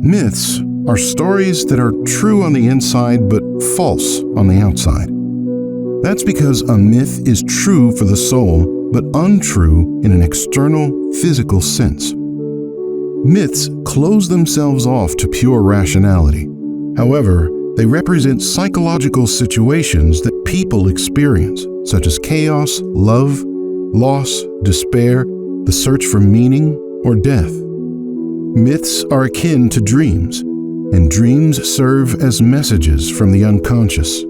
Myths are stories that are true on the inside but false on the outside. That's because a myth is true for the soul but untrue in an external, physical sense. Myths close themselves off to pure rationality. However, they represent psychological situations that people experience, such as chaos, love, loss, despair, the search for meaning, or death. Myths are akin to dreams, and dreams serve as messages from the unconscious.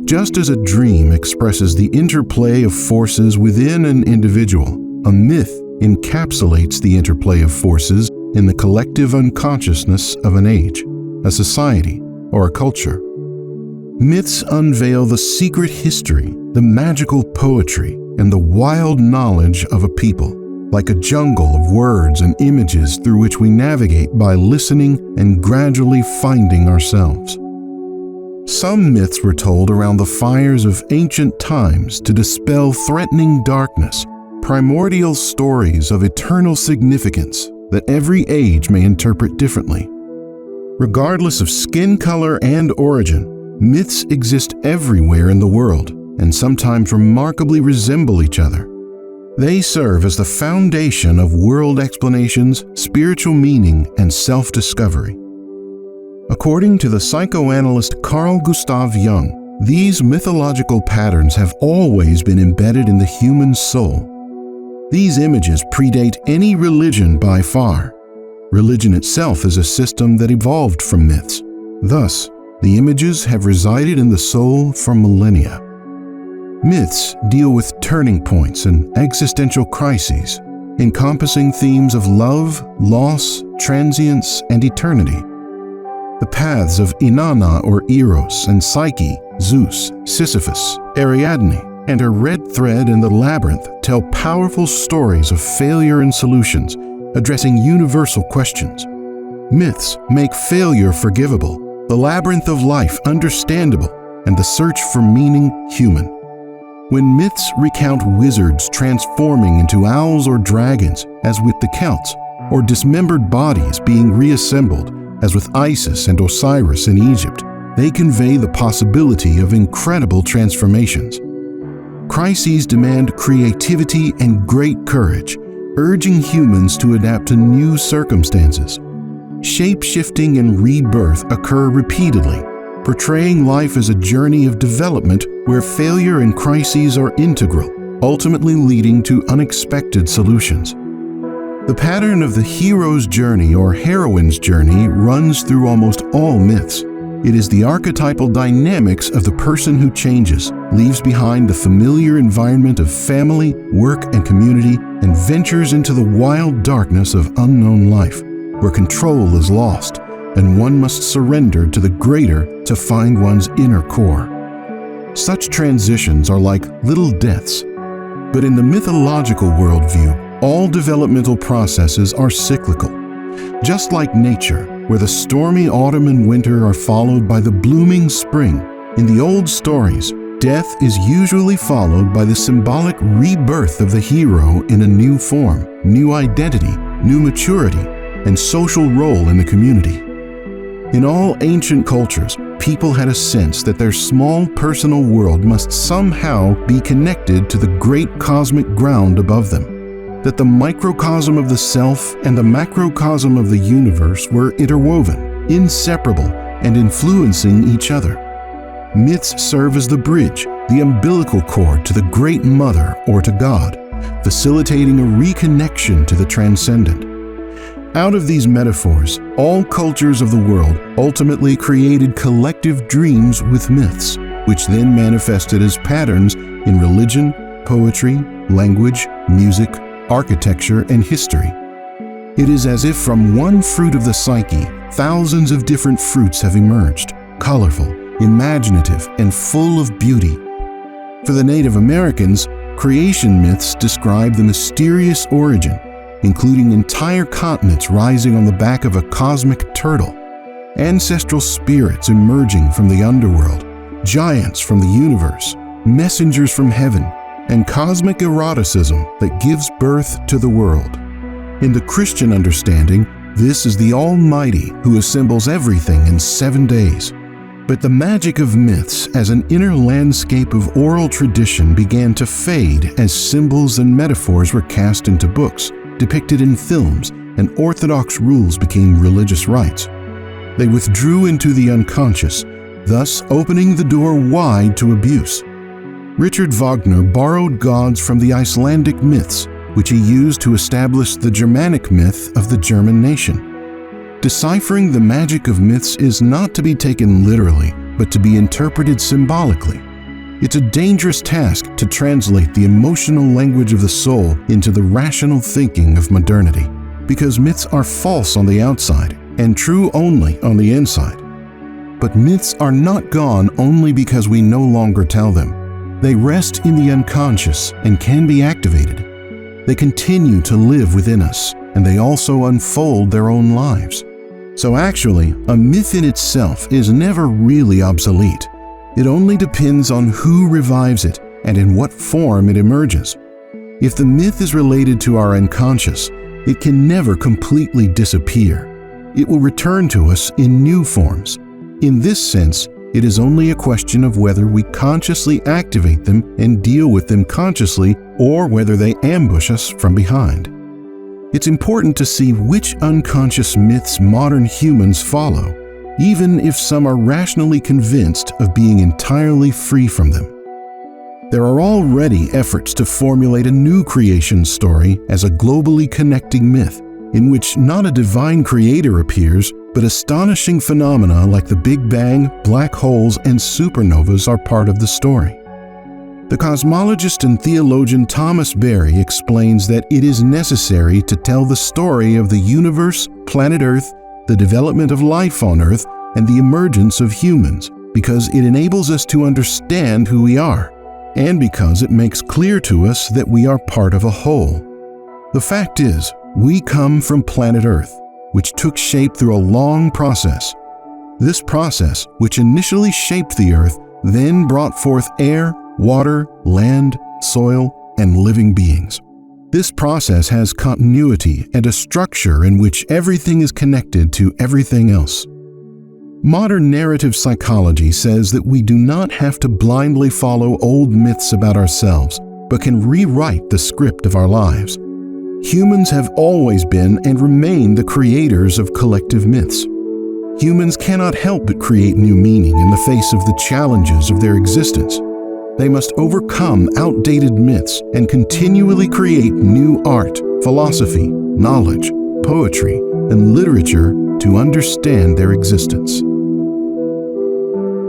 Just as a dream expresses the interplay of forces within an individual, a myth encapsulates the interplay of forces in the collective unconsciousness of an age, a society, or a culture. Myths unveil the secret history, the magical poetry, and the wild knowledge of a people, like a jungle of words and images through which we navigate by listening and gradually finding ourselves. Some myths were told around the fires of ancient times to dispel threatening darkness, primordial stories of eternal significance that every age may interpret differently. Regardless of skin color and origin, myths exist everywhere in the world and sometimes remarkably resemble each other. They serve as the foundation of world explanations, spiritual meaning, and self-discovery. According to the psychoanalyst Carl Gustav Jung, these mythological patterns have always been embedded in the human soul. These images predate any religion by far. Religion itself is a system that evolved from myths. Thus, the images have resided in the soul for millennia. Myths deal with turning points and existential crises, encompassing themes of love, loss, transience, and eternity. The paths of Inanna or Eros and Psyche, Zeus, Sisyphus, Ariadne, and her red thread in the labyrinth tell powerful stories of failure and solutions, addressing universal questions. Myths make failure forgivable, the labyrinth of life understandable, and the search for meaning human. When myths recount wizards transforming into owls or dragons, as with the Celts, or dismembered bodies being reassembled, as with Isis and Osiris in Egypt, they convey the possibility of incredible transformations. Crises demand creativity and great courage, urging humans to adapt to new circumstances. Shape-shifting and rebirth occur repeatedly, portraying life as a journey of development where failure and crises are integral, ultimately leading to unexpected solutions. The pattern of the hero's journey or heroine's journey runs through almost all myths. It is the archetypal dynamics of the person who changes, leaves behind the familiar environment of family, work, and community, and ventures into the wild darkness of unknown life, where control is lost, and one must surrender to the greater to find one's inner core. Such transitions are like little deaths, but in the mythological worldview, all developmental processes are cyclical. Just like nature, where the stormy autumn and winter are followed by the blooming spring, in the old stories, death is usually followed by the symbolic rebirth of the hero in a new form, new identity, new maturity, and social role in the community. In all ancient cultures, people had a sense that their small personal world must somehow be connected to the great cosmic ground above them, that the microcosm of the self and the macrocosm of the universe were interwoven, inseparable, and influencing each other. Myths serve as the bridge, the umbilical cord to the Great Mother or to God, facilitating a reconnection to the transcendent. Out of these metaphors, all cultures of the world ultimately created collective dreams with myths, which then manifested as patterns in religion, poetry, language, music, architecture, and history. It is as if from one fruit of the psyche, thousands of different fruits have emerged, colorful, imaginative, and full of beauty. For the Native Americans, creation myths describe the mysterious origin, including entire continents rising on the back of a cosmic turtle, ancestral spirits emerging from the underworld, giants from the universe, messengers from heaven, and cosmic eroticism that gives birth to the world. In the Christian understanding, This is the Almighty who assembles everything in 7 days. But the magic of myths as an inner landscape of oral tradition began to fade as symbols and metaphors were cast into books, depicted in films, and orthodox rules became religious rites. They withdrew into the unconscious, thus opening the door wide to abuse. Richard Wagner borrowed gods from the Icelandic myths, which he used to establish the Germanic myth of the German nation. Deciphering the magic of myths is not to be taken literally, but to be interpreted symbolically. It's a dangerous task to translate the emotional language of the soul into the rational thinking of modernity, because myths are false on the outside and true only on the inside. But myths are not gone only because we no longer tell them. They rest in the unconscious and can be activated. They continue to live within us, and they also unfold their own lives. So actually, a myth in itself is never really obsolete. It only depends on who revives it and in what form it emerges. If the myth is related to our unconscious, it can never completely disappear. It will return to us in new forms. In this sense, it is only a question of whether we consciously activate them and deal with them consciously, or whether they ambush us from behind. It's important to see which unconscious myths modern humans follow, even if some are rationally convinced of being entirely free from them. There are already efforts to formulate a new creation story as a globally connecting myth, in which not a divine creator appears, but astonishing phenomena like the Big Bang, black holes, and supernovas are part of the story. The cosmologist and theologian Thomas Berry explains that it is necessary to tell the story of the universe, planet Earth, the development of life on Earth, and the emergence of humans, because it enables us to understand who we are, and because it makes clear to us that we are part of a whole. The fact is, we come from planet Earth, which took shape through a long process. This process, which initially shaped the Earth, then brought forth air, water, land, soil, and living beings. This process has continuity and a structure in which everything is connected to everything else. Modern narrative psychology says that we do not have to blindly follow old myths about ourselves, but can rewrite the script of our lives. Humans have always been and remain the creators of collective myths. Humans cannot help but create new meaning in the face of the challenges of their existence. They must overcome outdated myths and continually create new art, philosophy, knowledge, poetry, and literature to understand their existence.